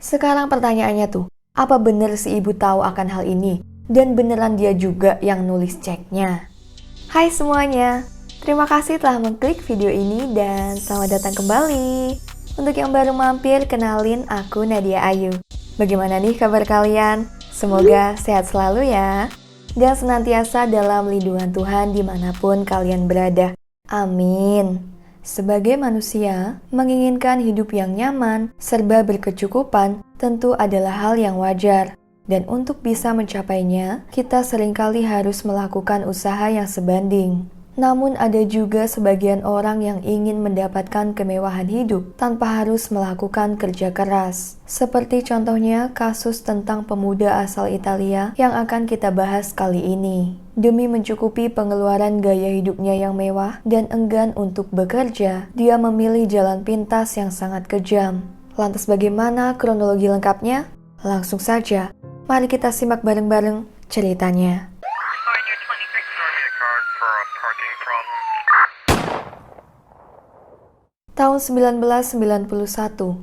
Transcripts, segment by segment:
Sekarang pertanyaannya tuh, apa bener si ibu tahu akan hal ini? Dan beneran dia juga yang nulis ceknya? Hai semuanya, terima kasih telah mengklik video ini dan selamat datang kembali. Untuk yang baru mampir, kenalin aku Nadia Ayu. Bagaimana nih kabar kalian? Semoga sehat selalu ya. Dan senantiasa dalam lindungan Tuhan dimanapun kalian berada. Amin. Sebagai manusia, menginginkan hidup yang nyaman, serba berkecukupan, tentu adalah hal yang wajar. Dan untuk bisa mencapainya, kita seringkali harus melakukan usaha yang sebanding. Namun ada juga sebagian orang yang ingin mendapatkan kemewahan hidup tanpa harus melakukan kerja keras. Seperti contohnya kasus tentang pemuda asal Italia yang akan kita bahas kali ini. Demi mencukupi pengeluaran gaya hidupnya yang mewah dan enggan untuk bekerja, dia memilih jalan pintas yang sangat kejam. Lantas bagaimana kronologi lengkapnya? Langsung saja, mari kita simak bareng-bareng ceritanya. Tahun 1991,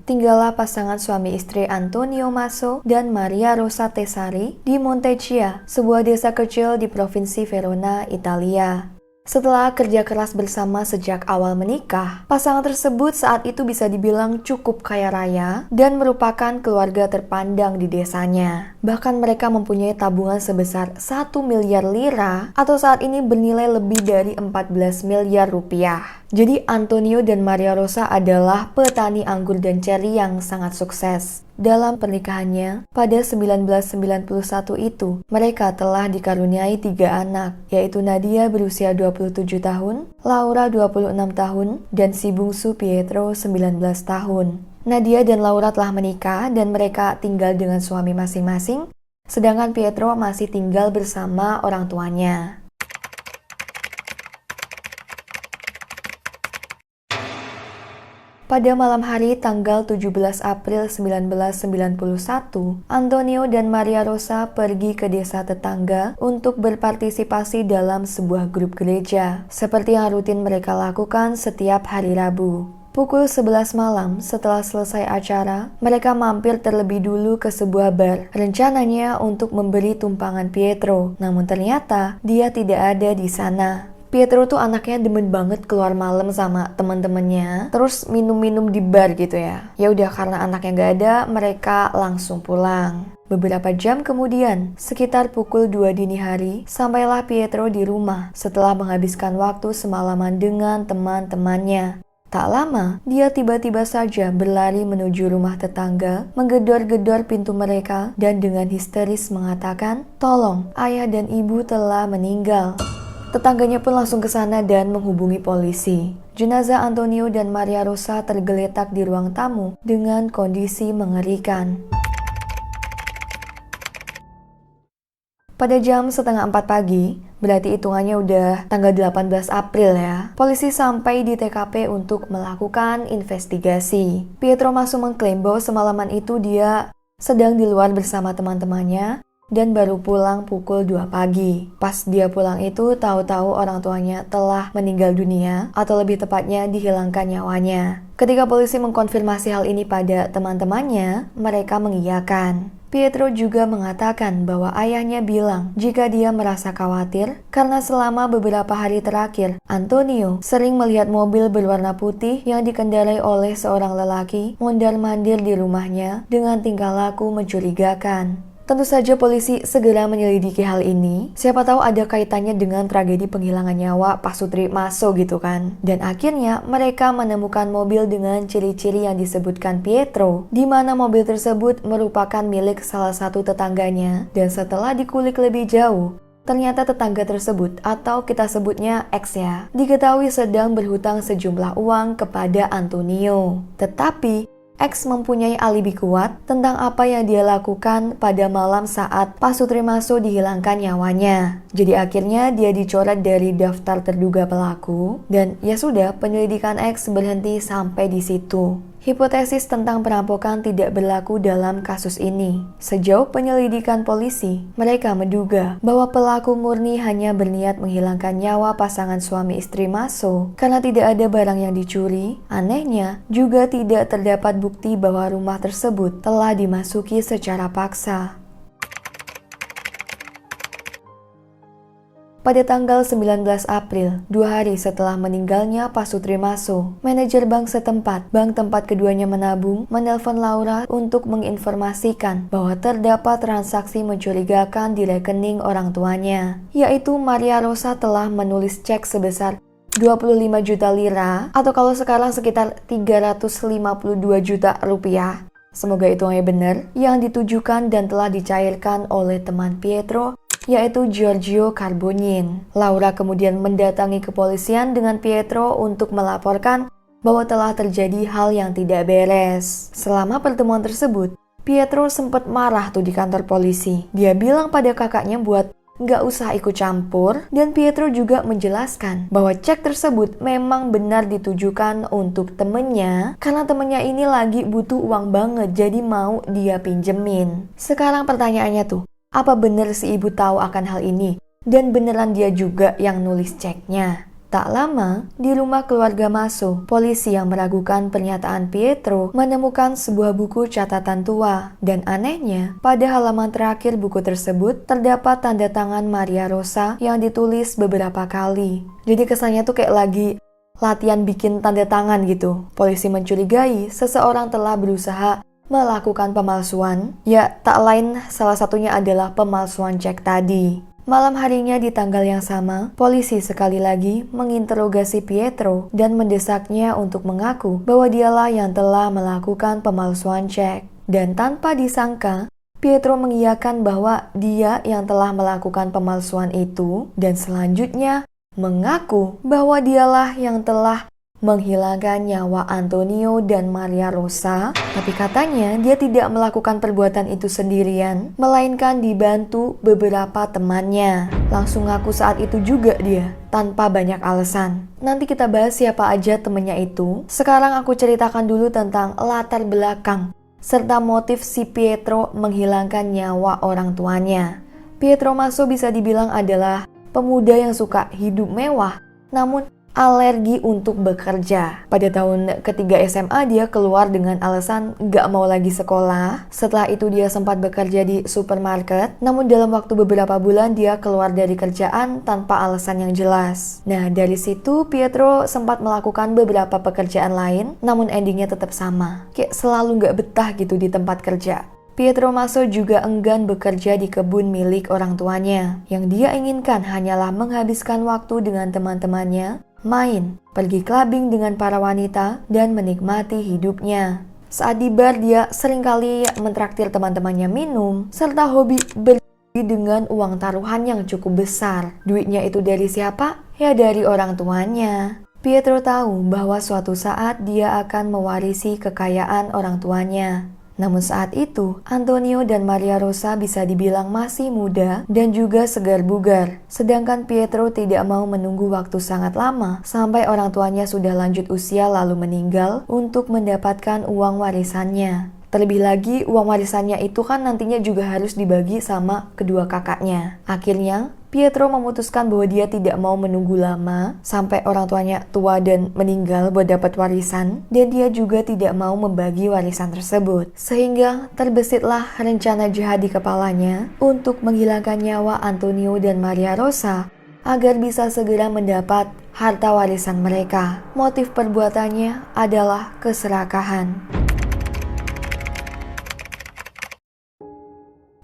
tinggallah pasangan suami istri Antonio Maso dan Maria Rosa Tessari di Montecchia, sebuah desa kecil di provinsi Verona, Italia. Setelah kerja keras bersama sejak awal menikah, pasangan tersebut saat itu bisa dibilang cukup kaya raya dan merupakan keluarga terpandang di desanya. Bahkan mereka mempunyai tabungan sebesar 1 miliar lira atau saat ini bernilai lebih dari 14 miliar rupiah. Jadi Antonio dan Maria Rosa adalah petani anggur dan ceri yang sangat sukses. Dalam pernikahannya, pada 1991 itu, mereka telah dikaruniai 3 anak, yaitu Nadia berusia 27 tahun, Laura 26 tahun, dan si bungsu Pietro 19 tahun. Nadia dan Laura telah menikah dan mereka tinggal dengan suami masing-masing, sedangkan Pietro masih tinggal bersama orang tuanya. Pada malam hari tanggal 17 April 1991, Antonio dan Maria Rosa pergi ke desa tetangga untuk berpartisipasi dalam sebuah grup gereja, seperti yang rutin mereka lakukan setiap hari Rabu. Pukul 11 malam setelah selesai acara, mereka mampir terlebih dulu ke sebuah bar, rencananya untuk memberi tumpangan Pietro, namun ternyata dia tidak ada di sana. Pietro tuh anaknya demen banget keluar malam sama teman-temannya, terus minum-minum di bar gitu ya. Ya udah karena anaknya gak ada, mereka langsung pulang. Beberapa jam kemudian, sekitar pukul 2 dini hari, sampailah Pietro di rumah setelah menghabiskan waktu semalaman dengan teman-temannya. Tak lama, dia tiba-tiba saja berlari menuju rumah tetangga, menggedor-gedor pintu mereka, dan dengan histeris mengatakan, "Tolong, ayah dan ibu telah meninggal." Tetangganya pun langsung ke sana dan menghubungi polisi. Jenazah Antonio dan Maria Rosa tergeletak di ruang tamu dengan kondisi mengerikan. Pada jam setengah 4 pagi, berarti hitungannya udah tanggal 18 April ya, polisi sampai di TKP untuk melakukan investigasi. Pietro masuk mengklaim bahwa semalaman itu dia sedang di luar bersama teman-temannya dan baru pulang pukul 2 pagi. Pas dia pulang itu, tahu-tahu orang tuanya telah meninggal dunia, atau lebih tepatnya dihilangkan nyawanya. Ketika polisi mengkonfirmasi hal ini pada teman-temannya, mereka mengiyakan. Pietro juga mengatakan bahwa ayahnya bilang jika dia merasa khawatir karena selama beberapa hari terakhir, Antonio sering melihat mobil berwarna putih yang dikendarai oleh seorang lelaki mondar-mandir di rumahnya dengan tingkah laku mencurigakan. Tentu saja polisi segera menyelidiki hal ini. Siapa tahu ada kaitannya dengan tragedi penghilangan nyawa Pak Sutri Maso gitu kan. Dan akhirnya mereka menemukan mobil dengan ciri-ciri yang disebutkan Pietro, di mana mobil tersebut merupakan milik salah satu tetangganya. Dan setelah dikulik lebih jauh, ternyata tetangga tersebut, atau kita sebutnya X ya, diketahui sedang berhutang sejumlah uang kepada Antonio. Tetapi X mempunyai alibi kuat tentang apa yang dia lakukan pada malam saat Pak Sutri Maso dihilangkan nyawanya. Jadi akhirnya dia dicoret dari daftar terduga pelaku dan ya sudah, penyelidikan X berhenti sampai di situ. Hipotesis tentang perampokan tidak berlaku dalam kasus ini. Sejauh penyelidikan polisi, mereka menduga bahwa pelaku murni hanya berniat menghilangkan nyawa pasangan suami istri Maso karena tidak ada barang yang dicuri. Anehnya, juga tidak terdapat bukti bahwa rumah tersebut telah dimasuki secara paksa. Pada tanggal 19 April, 2 hari setelah meninggalnya Pak Sutri Maso, manajer bank setempat, bank tempat keduanya menabung, menelpon Laura untuk menginformasikan bahwa terdapat transaksi mencurigakan di rekening orang tuanya, yaitu Maria Rosa telah menulis cek sebesar 25 juta lira atau kalau sekarang sekitar 352 juta rupiah. Semoga hitungannya benar, yang ditujukan dan telah dicairkan oleh teman Pietro, yaitu Giorgio Carbonien. Laura kemudian mendatangi kepolisian dengan Pietro untuk melaporkan bahwa telah terjadi hal yang tidak beres. Selama pertemuan tersebut, Pietro sempat marah tuh di kantor polisi. Dia bilang pada kakaknya buat nggak usah ikut campur, dan Pietro juga menjelaskan bahwa cek tersebut memang benar ditujukan untuk temennya karena temennya ini lagi butuh uang banget, jadi mau dia pinjemin. Sekarang pertanyaannya tuh, apa benar si ibu tahu akan hal ini? Dan beneran dia juga yang nulis ceknya? Tak lama, di rumah keluarga Maso, polisi yang meragukan pernyataan Pietro menemukan sebuah buku catatan tua. Dan anehnya, pada halaman terakhir buku tersebut terdapat tanda tangan Maria Rosa yang ditulis beberapa kali. Jadi kesannya tuh kayak lagi latihan bikin tanda tangan gitu. Polisi mencurigai seseorang telah berusaha melakukan pemalsuan, ya tak lain salah satunya adalah pemalsuan cek tadi. Malam harinya di tanggal yang sama, polisi sekali lagi menginterogasi Pietro dan mendesaknya untuk mengaku bahwa dialah yang telah melakukan pemalsuan cek. Dan tanpa disangka, Pietro mengiyakan bahwa dia yang telah melakukan pemalsuan itu dan selanjutnya mengaku bahwa dialah yang telah menghilangkan nyawa Antonio dan Maria Rosa, tapi katanya dia tidak melakukan perbuatan itu sendirian, melainkan dibantu beberapa temannya. Langsung ngaku saat itu juga dia, tanpa banyak alasan. Nanti kita bahas siapa aja temennya itu. Sekarang aku ceritakan dulu tentang latar belakang, serta motif si Pietro menghilangkan nyawa orang tuanya. Pietro Maso bisa dibilang adalah pemuda yang suka hidup mewah, namun alergi untuk bekerja. Pada tahun ketiga SMA dia keluar dengan alasan gak mau lagi sekolah. Setelah itu dia sempat bekerja di supermarket, namun dalam waktu beberapa bulan dia keluar dari kerjaan tanpa alasan yang jelas. Nah dari situ Pietro sempat melakukan beberapa pekerjaan lain, namun endingnya tetap sama. Kayak selalu gak betah gitu di tempat kerja. Pietro Maso juga enggan bekerja di kebun milik orang tuanya. Yang dia inginkan hanyalah menghabiskan waktu dengan teman-temannya, main, pergi clubbing dengan para wanita, dan menikmati hidupnya. Saat di bar dia seringkali mentraktir teman-temannya minum, serta hobi berbagi dengan uang taruhan yang cukup besar. Duitnya itu dari siapa? Ya dari orang tuanya. Pietro tahu bahwa suatu saat dia akan mewarisi kekayaan orang tuanya. Namun saat itu, Antonio dan Maria Rosa bisa dibilang masih muda dan juga segar bugar. Sedangkan Pietro tidak mau menunggu waktu sangat lama sampai orang tuanya sudah lanjut usia lalu meninggal untuk mendapatkan uang warisannya. Terlebih lagi, uang warisannya itu kan nantinya juga harus dibagi sama kedua kakaknya. Akhirnya, Pietro memutuskan bahwa dia tidak mau menunggu lama sampai orang tuanya tua dan meninggal buat dapat warisan, dan dia juga tidak mau membagi warisan tersebut. Sehingga terbesitlah rencana jahat di kepalanya untuk menghilangkan nyawa Antonio dan Maria Rosa agar bisa segera mendapat harta warisan mereka. Motif perbuatannya adalah keserakahan.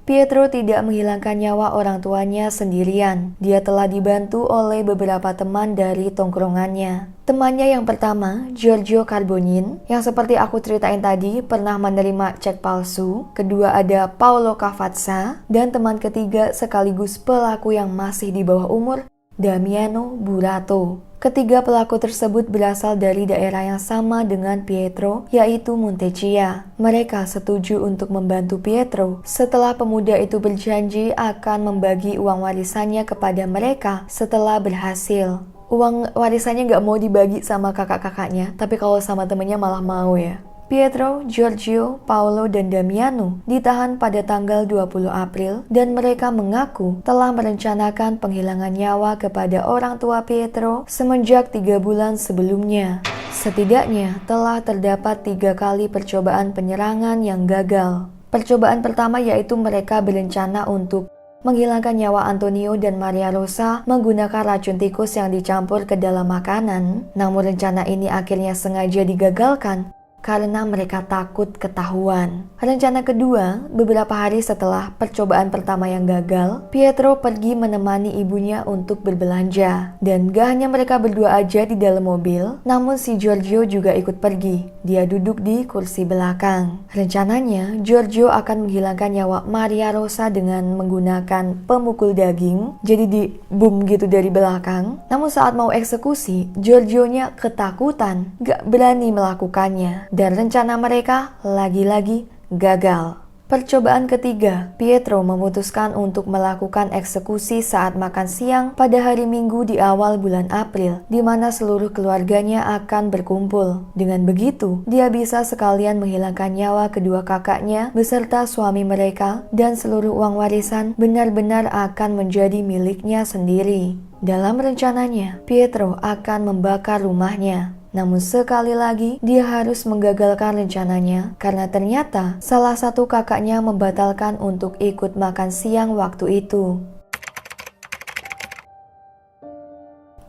Pietro tidak menghilangkan nyawa orang tuanya sendirian. Dia telah dibantu oleh beberapa teman dari tongkrongannya. Temannya yang pertama, Giorgio Carbonien, yang seperti aku ceritain tadi pernah menerima cek palsu. Kedua ada Paolo Cavazza, dan teman ketiga sekaligus pelaku yang masih di bawah umur, Damiano Burato. Ketiga pelaku tersebut berasal dari daerah yang sama dengan Pietro, yaitu Montecchia. Mereka setuju untuk membantu Pietro setelah pemuda itu berjanji akan membagi uang warisannya kepada mereka setelah berhasil. Uang warisannya gak mau dibagi sama kakak-kakaknya, tapi kalau sama temennya malah mau ya. Pietro, Giorgio, Paolo, dan Damiano ditahan pada tanggal 20 April dan mereka mengaku telah merencanakan penghilangan nyawa kepada orang tua Pietro semenjak 3 bulan sebelumnya. Setidaknya telah terdapat 3 kali percobaan penyerangan yang gagal. Percobaan pertama yaitu mereka berencana untuk menghilangkan nyawa Antonio dan Maria Rosa menggunakan racun tikus yang dicampur ke dalam makanan. Namun rencana ini akhirnya sengaja digagalkan karena mereka takut ketahuan. Rencana kedua, beberapa hari setelah percobaan pertama yang gagal, Pietro pergi menemani ibunya untuk berbelanja. Dan gak hanya mereka berdua aja di dalam mobil, namun si Giorgio juga ikut pergi. Dia duduk di kursi belakang. Rencananya, Giorgio akan menghilangkan nyawa Maria Rosa dengan menggunakan pemukul daging, jadi di boom gitu dari belakang. Namun saat mau eksekusi, Giorgio-nya ketakutan, gak berani melakukannya. Dan rencana mereka lagi-lagi gagal. Percobaan ketiga, Pietro memutuskan untuk melakukan eksekusi saat makan siang pada hari Minggu di awal bulan April, di mana seluruh keluarganya akan berkumpul. Dengan begitu, dia bisa sekalian menghilangkan nyawa kedua kakaknya beserta suami mereka, dan seluruh uang warisan benar-benar akan menjadi miliknya sendiri. Dalam rencananya, Pietro akan membakar rumahnya. Namun sekali lagi, dia harus menggagalkan rencananya karena ternyata salah satu kakaknya membatalkan untuk ikut makan siang waktu itu.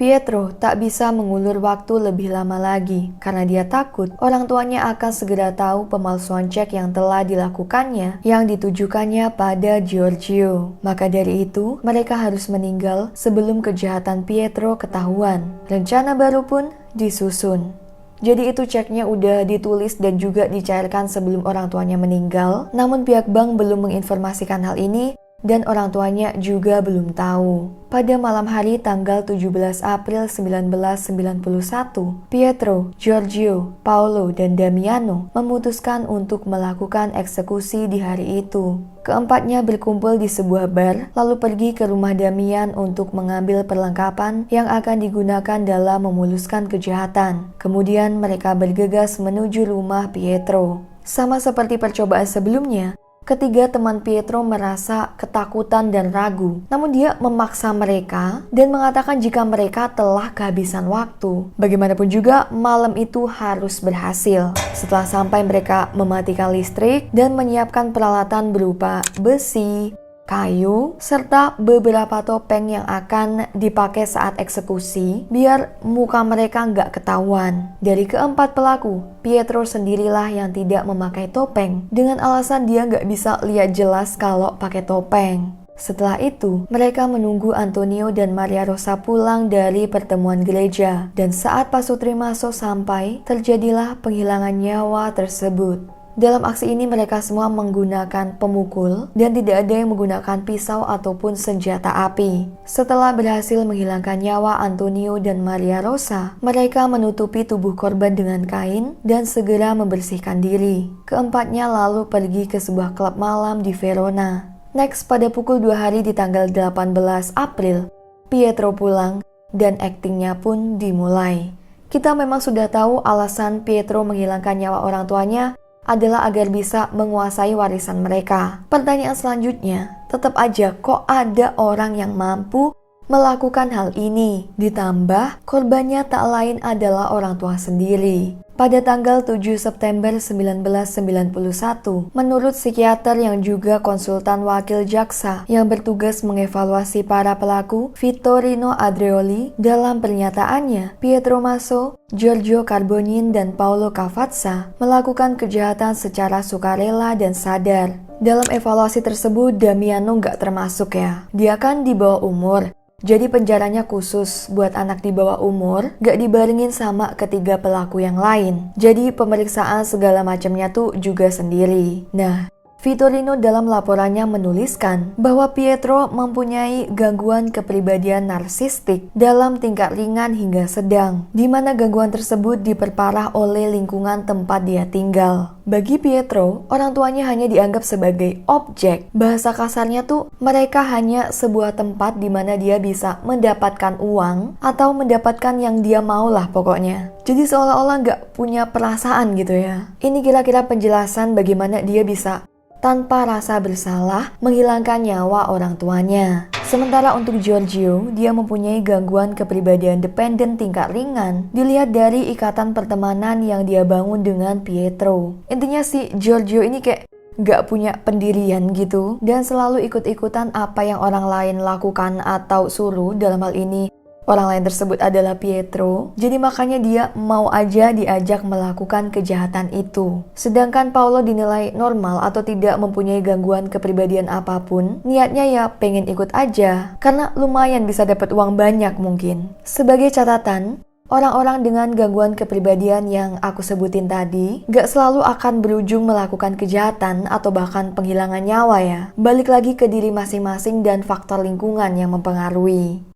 Pietro tak bisa mengulur waktu lebih lama lagi karena dia takut orang tuanya akan segera tahu pemalsuan cek yang telah dilakukannya yang ditujukannya pada Giorgio. Maka dari itu, mereka harus meninggal sebelum kejahatan Pietro ketahuan. Rencana baru pun disusun. Jadi itu ceknya udah ditulis dan juga dicairkan sebelum orang tuanya meninggal. Namun pihak bank belum menginformasikan hal ini dan orang tuanya juga belum tahu. Pada malam hari tanggal 17 April 1991, Pietro, Giorgio, Paolo, dan Damiano memutuskan untuk melakukan eksekusi di hari itu. Keempatnya berkumpul di sebuah bar, lalu pergi ke rumah Damian untuk mengambil perlengkapan yang akan digunakan dalam memuluskan kejahatan. Kemudian mereka bergegas menuju rumah Pietro. Sama seperti percobaan sebelumnya, ketiga teman Pietro merasa ketakutan dan ragu. Namun dia memaksa mereka dan mengatakan jika mereka telah kehabisan waktu. Bagaimanapun juga malam itu harus berhasil. Setelah sampai, mereka mematikan listrik dan menyiapkan peralatan berupa besi, kayu, serta beberapa topeng yang akan dipakai saat eksekusi biar muka mereka nggak ketahuan. Dari keempat pelaku, Pietro sendirilah yang tidak memakai topeng dengan alasan dia nggak bisa lihat jelas kalau pakai topeng. Setelah itu, mereka menunggu Antonio dan Maria Rosa pulang dari pertemuan gereja. Dan saat pasutri masuk sampai, terjadilah penghilangan nyawa tersebut. Dalam aksi ini mereka semua menggunakan pemukul dan tidak ada yang menggunakan pisau ataupun senjata api. Setelah berhasil menghilangkan nyawa Antonio dan Maria Rosa, mereka menutupi tubuh korban dengan kain dan segera membersihkan diri. Keempatnya lalu pergi ke sebuah klub malam di Verona. Next, pada pukul 2 hari di tanggal 18 April, Pietro pulang dan aktingnya pun dimulai. Kita memang sudah tahu alasan Pietro menghilangkan nyawa orang tuanya adalah agar bisa menguasai warisan mereka. Pertanyaan selanjutnya, tetap aja kok ada orang yang mampu melakukan hal ini? Ditambah korbannya tak lain adalah orang tua sendiri. Pada tanggal 7 September 1991, menurut psikiater yang juga konsultan wakil jaksa yang bertugas mengevaluasi para pelaku, Vittorino Andreoli, dalam pernyataannya, Pietro Masso, Giorgio Carbonin, dan Paolo Cavazza melakukan kejahatan secara sukarela dan sadar. Dalam evaluasi tersebut, Damiano nggak termasuk ya. Dia kan di bawah umur. Jadi penjaranya khusus buat anak di bawah umur, gak dibarengin sama ketiga pelaku yang lain. Jadi pemeriksaan segala macamnya tuh juga sendiri. Nah, Vitorino dalam laporannya menuliskan bahwa Pietro mempunyai gangguan kepribadian narsistik dalam tingkat ringan hingga sedang, di mana gangguan tersebut diperparah oleh lingkungan tempat dia tinggal. Bagi Pietro, orang tuanya hanya dianggap sebagai objek. Bahasa kasarnya tuh, mereka hanya sebuah tempat di mana dia bisa mendapatkan uang atau mendapatkan yang dia mau lah pokoknya. Jadi seolah-olah nggak punya perasaan gitu ya. Ini kira-kira penjelasan bagaimana dia bisa tanpa rasa bersalah menghilangkan nyawa orang tuanya. Sementara untuk Giorgio, dia mempunyai gangguan kepribadian dependen tingkat ringan, dilihat dari ikatan pertemanan yang dia bangun dengan Pietro. Intinya si Giorgio ini kayak gak punya pendirian gitu, dan selalu ikut-ikutan apa yang orang lain lakukan atau suruh. Dalam hal ini orang lain tersebut adalah Pietro, jadi makanya dia mau aja diajak melakukan kejahatan itu. Sedangkan Paolo dinilai normal atau tidak mempunyai gangguan kepribadian apapun, niatnya ya pengen ikut aja, karena lumayan bisa dapat uang banyak mungkin. Sebagai catatan, orang-orang dengan gangguan kepribadian yang aku sebutin tadi gak selalu akan berujung melakukan kejahatan atau bahkan penghilangan nyawa ya. Balik lagi ke diri masing-masing dan faktor lingkungan yang mempengaruhi.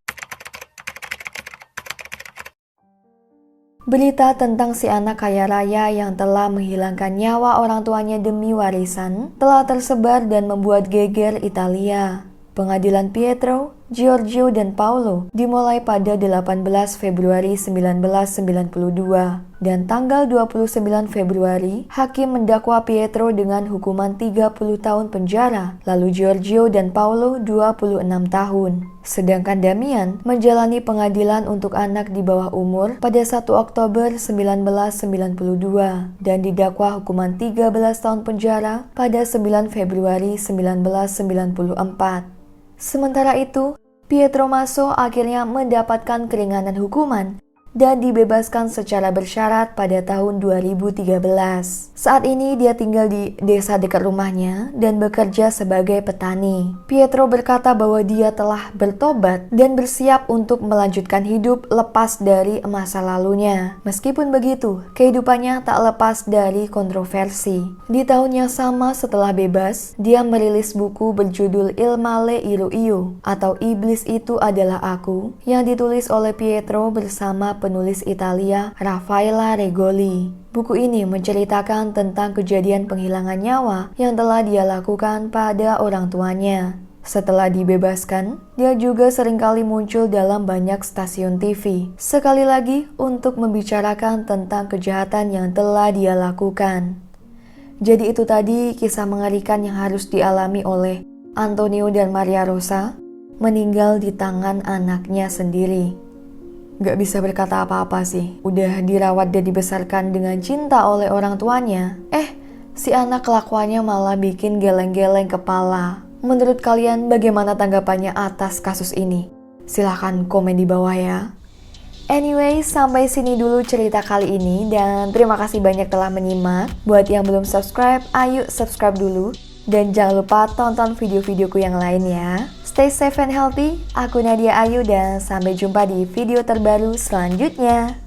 Berita tentang si anak kaya raya yang telah menghilangkan nyawa orang tuanya demi warisan telah tersebar dan membuat geger Italia. Pengadilan Pietro, Giorgio, dan Paolo dimulai pada 18 Februari 1992 dan tanggal 29 Februari, hakim mendakwa Pietro dengan hukuman 30 tahun penjara, lalu Giorgio dan Paolo 26 tahun. Sedangkan Damian menjalani pengadilan untuk anak di bawah umur pada 1 Oktober 1992 dan didakwa hukuman 13 tahun penjara pada 9 Februari 1994. Sementara itu, Pietro Masso akhirnya mendapatkan keringanan hukuman dan dibebaskan secara bersyarat pada tahun 2013. Saat ini dia tinggal di desa dekat rumahnya dan bekerja sebagai petani. Pietro berkata bahwa dia telah bertobat dan bersiap untuk melanjutkan hidup lepas dari masa lalunya. Meskipun begitu, kehidupannya tak lepas dari kontroversi. Di tahun yang sama setelah bebas, dia merilis buku berjudul Il Male Ero Io atau Iblis Itu Adalah Aku yang ditulis oleh Pietro bersama penulis Italia Raffaella Regoli. Buku ini menceritakan tentang kejadian penghilangan nyawa yang telah dia lakukan pada orang tuanya. Setelah dibebaskan, dia juga seringkali muncul dalam banyak stasiun TV. Sekali lagi untuk membicarakan tentang kejahatan yang telah dia lakukan. Jadi itu tadi kisah mengerikan yang harus dialami oleh Antonio dan Maria Rosa, meninggal di tangan anaknya sendiri. Gak bisa berkata apa-apa sih. Udah dirawat dan dibesarkan dengan cinta oleh orang tuanya. Si anak kelakuannya malah bikin geleng-geleng kepala. Menurut kalian bagaimana tanggapannya atas kasus ini? Silahkan komen di bawah ya. Anyway, sampai sini dulu cerita kali ini. Dan terima kasih banyak telah menyimak. Buat yang belum subscribe, ayo subscribe dulu. Dan jangan lupa tonton video-videoku yang lain ya. Stay safe and healthy, aku Nadia Ayu dan sampai jumpa di video terbaru selanjutnya.